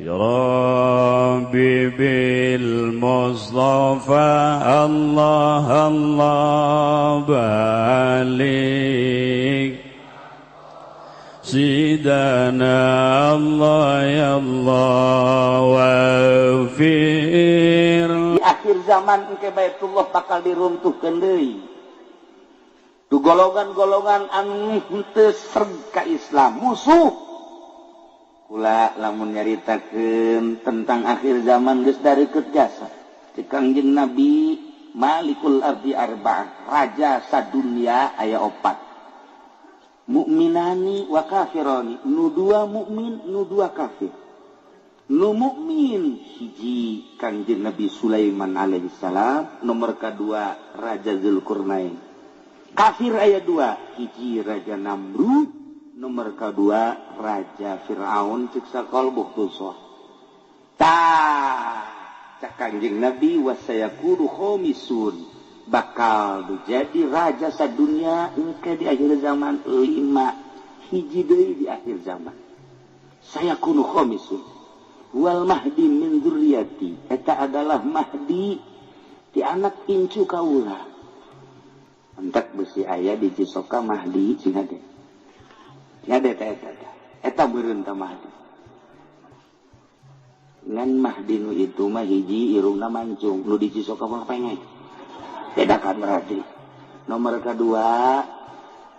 Ya Rabbi bil Mustafa Allah Allah balik Sidana Allah ya Allah wafir. Di akhir zaman engke Baitullah bakal diruntuhkeun deui. Tu golongan-golongan anu henteu serg ka Islam musuh. Kula lamun nyaritakeun tentang akhir zaman geus dareukeut jasa. Ti Kangjeng Nabi Malikul Ardi Arba'ah, raja sadunya aya 4. Mukminani wa kafirani, nu 2 mukmin, nu 2 kafir. Nu mukmin hiji Kangjeng Nabi Sulaiman alaihi salam, nomor kedua Raja Zulkarnain. Kafir aya 2, hiji Raja Namrud, nomor kedua Raja Fir'aun ciksa qalbuh tusah. Cak Kangjeng Nabi wasayakunu khomisun, bakal jadi raja sadunya engke di akhir zaman 5, hiji deui di akhir zaman. Sayakunu khomisun wal mahdi min dzurriyyati, eta adalah mahdi ti anak incu kaula. Entek besi aya di Cisoka mahdi cina teh. Ya eta beureun teh mahdi. Ngan mahdi nu itu mah hiji irungna mancung, nu di Cisoka mah pengeng. Bedakan berarti. Nomor kedua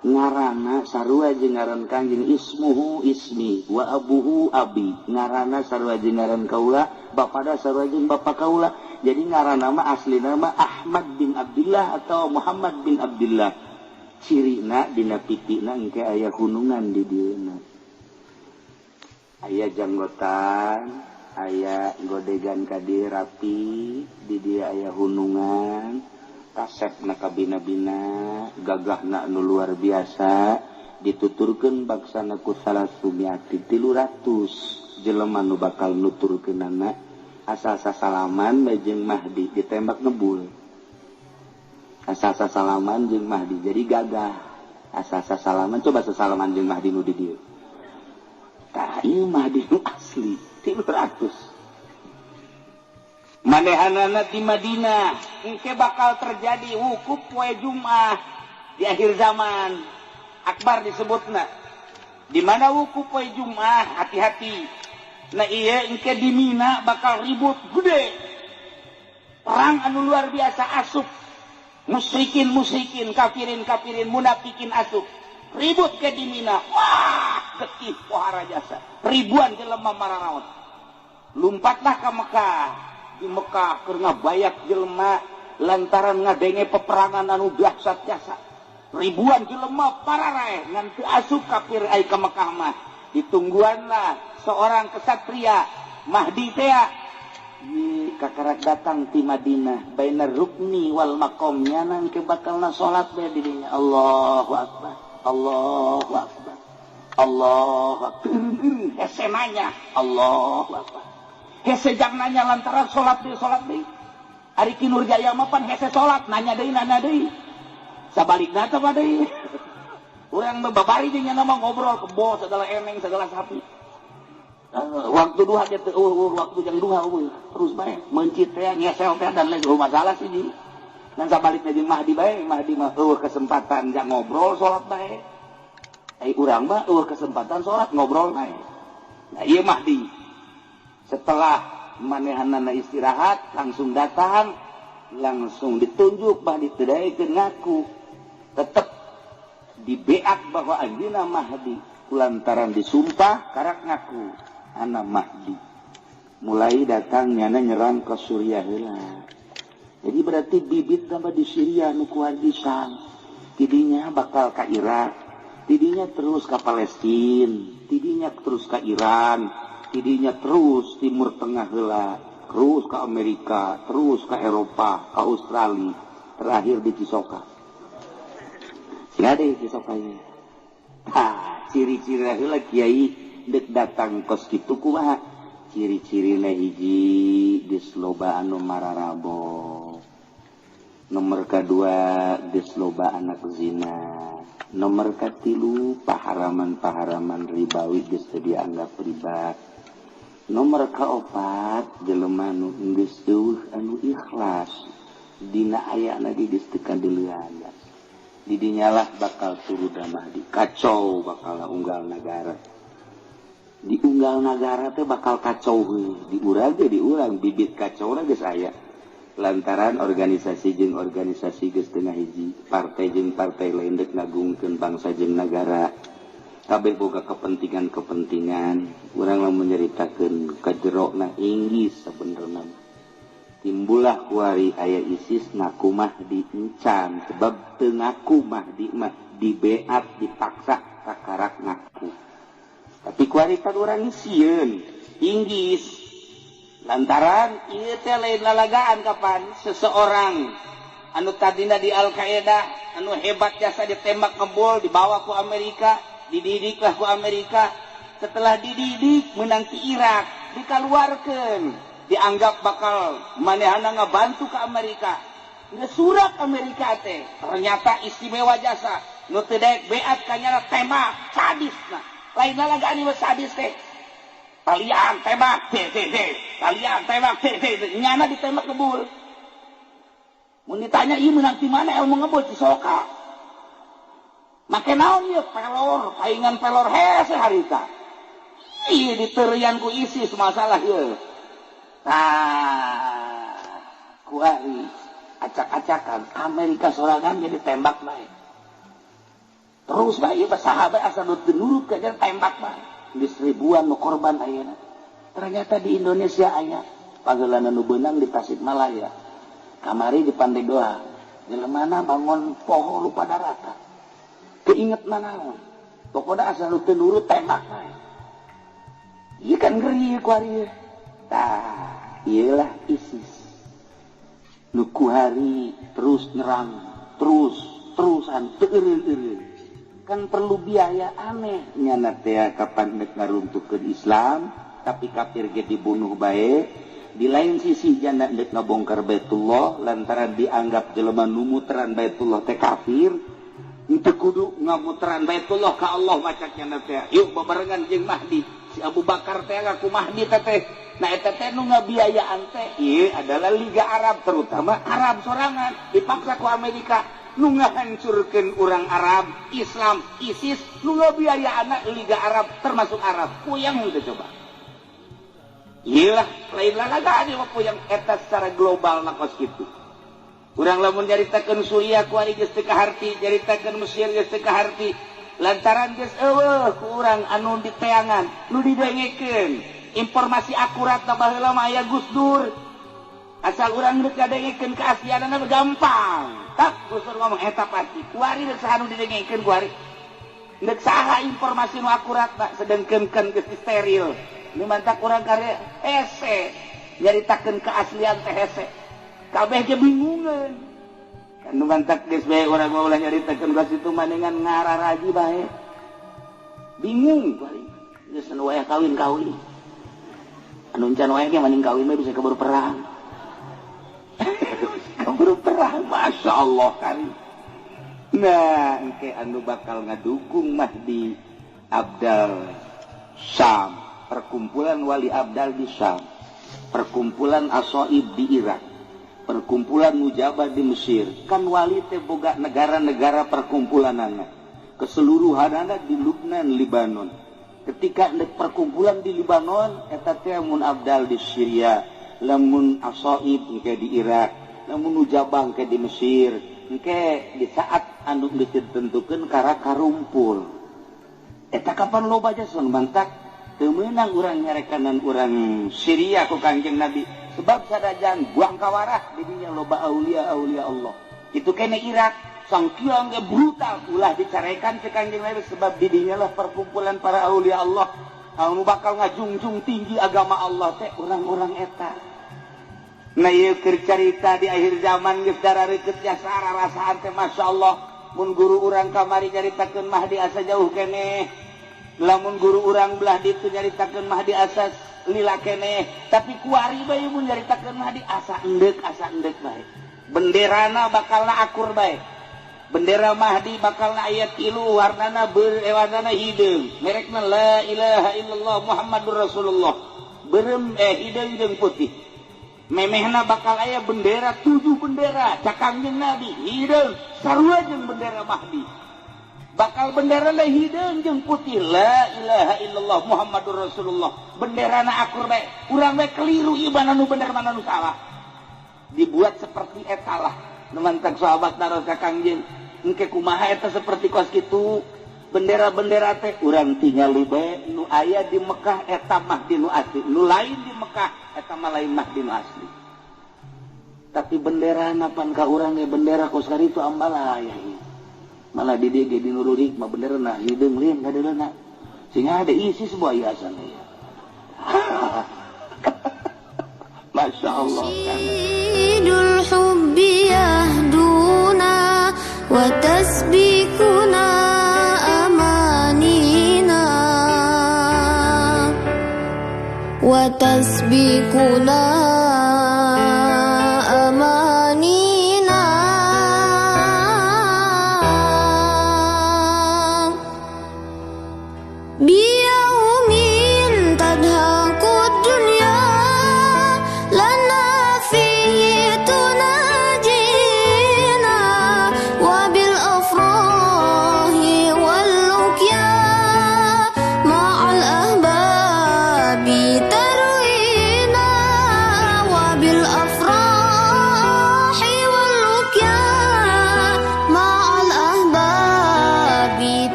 ngaranna sarua jeung ngaran Kangjeng ismuhu ismi wa abuhu abi. Ngaranna sarua jeung ngaran kaula, bapada sarua jeung bapa kaula. Jadi ngaranna mah aslina mah Ahmad bin Abdullah atau Muhammad bin Abdullah. Cirina dina pipina engke aya hunungan di dieuna. Aya janggotan, aya godegan kadi rapi, di dia aya hunungan, kasepna kabina-bina, gagahna anu luar biasa, dituturkeun baksana ku 300 jelema nu bakal nuturkeunana, asal sasalaman jeung Mahdi ditembak ngebul. Asal salaman jeung Mahdi jadi gagah. Asal salaman coba sasalaman jeung Mahdi nu di dieu. Tah ieu Mahdi nu asli 300. Manehanana di Madinah engke bakal terjadi wukuf poe Jumat di akhir zaman. Akbar disebutna. Di mana wukuf poe Jumat? Hati-hati. Nah ieu engke di Mina bakal ribut gede. Perang anu luar biasa asup. Musyrikin, kafirin, munafikin asup. Ribut ke di Mina. Wah, getih pohara jasa. Ribuan jelema mararaon. Lumpatlah ke Mekah. Di Mekah keur ngabayak jelema lantaran ngadenge peperangan anu dahsyat jasa. Ribuan jelema pararae ngan teu asup kafir ai ka Mekah mah. Ditungguanlah seorang kesatria Mahdi teh kakarak datang ti Madinah baina rukni wal maqam nyanang ke bakalna salat bae di dinya. Allahu akbar, Allahu akbar, Allahu akbar. Hese nanya Allahu akbar, hese jang nanya lantaran salat deui ari Kinur Jaya mah pan hese salat nanya deui sabalikna teh deui urang mah babari jeung nya mah ngobrol kebo segala eneng segala sapi. Waktu duha dia waktu jam duha terus bae mencit teh ngesel teh dan lain masalah sih di. Dan sabalikna jeung Mahdi bae, Mahdi mah kesempatan jang ngobrol salat bae. Urang mah kesempatan salat ngobrol bae. Nah, ieu Mahdi. Setelah manehanana istirahat langsung datang, langsung ditunjuk Mahdi teu daekeun ngaku. Tetep dibeak bahwa anjeunna Mahdi lantaran disumpah karak ngaku anak Mahdi. Mulai datangnya nyerang ke Suriah heula. Jadi berarti bibit tambah di Syria nu kuhadisan. Tidinya bakal ke Irak, tidinya terus ke Palestina, tidinya terus ke Iran, tidinya terus Timur Tengah heula, terus ke Amerika, terus ke Eropa, ke Australia, terakhir di Cisoka. Sing ada di Cisoka ini. Ciri-ciri heula kiai dek datang kos kitu kumaha ciri-cirina hiji geus loba anu mararabo, nomor kedua geus loba anak zina, nomor katilu paharaman ribawi geus teu dianggap riba, Nomor kaopat jelema nu geus eueuh anu ikhlas dina ayana di geus teu kadeulean. Di dinyalah bakal turu damah di kacau bakal unggal negara. Di unggal negara teh bakal kacau heuh. Di urang ge di urang bibit kacau na geus aya. Lantaran organisasi jeung organisasi geus teu ngahiji, partai jeung partai lain deuk ngagungkeun bangsa jeung negara. Kabeh boga kepentingan-kepentingan. Urang lamun nyaritakeun ka jerona Inggris sabenerna. Timbullah kuari aya ISIS ngaku Mahdi encan sebab teu ngaku Mahdi mah dibeat dipaksa kakarak ngaku. Tapi kuari kan urang sieun Inggris lantaran ieu teh lain lalagaan kapan seseorang anu tadina di Al-Qaeda anu hebat jasa ditembak ngebol dibawa ku Amerika, dididiklah ku Amerika. Setelah dididik menang ti Irak dikaluarkeun, dianggap bakal manehana ngabantu ke Amerika. Geus surat Amerika teh ternyata istimewa jasa nu teu daek beat kanyana tembak sadisna. Lain lalagaan ieu sadis teh. Kalian tembak kalian tembak nyana ditembak ngebul. Mun ditanya ieu menang ti mana ilmu ngebul ti Soka. Make naon ieu pelor, paingan pelor hese harita. Ieu diteureyan ku ISIS masalah ieu. Nah, kuari acak-acakan Amerika sorangan jadi tembak bae. Terus bae ieu sahabat asa nu teu nurut ka tembak bae. Geus ribuan nu korban ayeuna. Ternyata di Indonesia aya pageulana nu beunang di Tasikmalaya. Kamari di Pandedoa, jelemana bangun poho lupa darata. Keinget naon. Pokoknya asal lu teu nurut tembak bae. Ieu kan ngeri kuari. Tah, iyalah ISIS. Nu kuari terus nyerang, terusan teu eureun-eureun. Kan perlu biaya aneh nyana teh kapan nek ngaruntuhkeun Islam tapi kafir ge dibunuh bae. Di lain sisi jana nek ngabongkar Baitullah lantaran dianggap jelema nu muteran Baitullah teh kafir. Itu kudu ngamuteran Baitullah ka Allah macaknya teh. Yuk babarengan jeung Mahdi. Si Abu Bakar teh ngaku Mahdi teh. Nah eta teh nu ngabiayaan teh ieu adalah Liga Arab terutama Arab sorangan dipaksa ku Amerika. Nu ngahancurkeun urang Arab, Islam, ISIS, nu ngabiayaana Liga Arab termasuk Arab. Puyang teh coba. Iyalah lain lalagaan ieu puyang eta secara global na kos kitu. Urang lamun nyaritakeun Suriah kuari geus teu kaharti, nyaritakeun Mesir geus teu kaharti. Lantaran geus eueuh ku urang anu diteangan, nu didengekeun. Informasi akurat na baheula mah aya Gus Dur. Asal urang geus ngadengekeun keaslianana gampang. Tak Gus Dur ngomong eta pasti. Kuari geus saha nu didengekeun kuari. Geus saha informasi nu akurat na sedengkeun geus steril. Nu mantak urang kare hese nyaritakeun keaslian teh hese. Kabeh ge bingungeun. Kan nu mantak geus bae urang ulah nyaritakeun ka situ manengan ngararaji bae. Bingung kuari. Geus anu wayah kawin-kawin. Anu encan wae ge maning kawin mah bisa keburu perang. Keburu perang, Masya Allah kan. Nah, engke anu bakal ngadukung Mahdi Abdal Syam, perkumpulan Wali Abdal di Syam, perkumpulan Asoib di Irak, perkumpulan Mujabah di Mesir. Kan wali teh boga negara-negara perkumpulanana. Keseluruhanana di Lubnan, Libanon. Ketika perkumpulan di Libanon, eta teh mun Abdal di Syria, lamun Asoib engke di Irak, lamun Mujabah engke di Mesir, engke di saat anu geus ditentukeun kara karumpul. Eta kapan loba jason mantak teu meunang urang nyarekanan urang Syria ku Kangjeng Nabi sebab sadajan buang kawarah di dinya loba aulia-aulia Allah. Itu kene Irak sangkiang ge brutal ulah dicarekan ke Kangjeng Nabi sebab di dinya lah perkumpulan para aulia Allah anu bakal ngajungjung tinggi agama Allah teh urang-urang eta. Nah ieu keur carita di akhir zaman geus darareukeut jasa rasaan teh masyaallah. Mun guru urang kamari nyaritakeun Mahdi asa jauh keneh. Lamun guru urang belah ditu nyaritakeun Mahdi asa lila keneh. Tapi kuari bae mun nyaritakeun Mahdi asa endek bae. Benderana bakalna akur bae. Bendera Mahdi bakalna aya 3 warnana warnana hideung. Merekna la ilaha illallah Muhammadur Rasulullah. berem hideung jeung putih. Memehna bakal aya bendera 7 bendera Kangjeng Nabi hideung sarua jeung bendera Mahdi. Bakal bendera na hideung jeung putih la ilaha illallah Muhammadur Rasulullah. Benderana akur bae urang bae keliru ieu mana nu bener mana nu salah. Dibuat seperti eta lah. Numantak sahabat naros ka Kangjeng engke kumaha eta seperti kos kitu. Bendera-bendera teh urang tingali bae nu aya di Mekah eta mah di nu asli. Nu lain di Mekah eta mah lain mah di nu asli. Tapi bendera napan ka urang ge bendera kos kari itu ambala aya. Malah di dieu ge di Nurul Hikmah benderana hideung lieu ngadeulana. Sehingga ada isi sebuah hiasan. Masya Allah kan. Idul hubbi yahduna wa tasbikuna amanina wa tasbikuna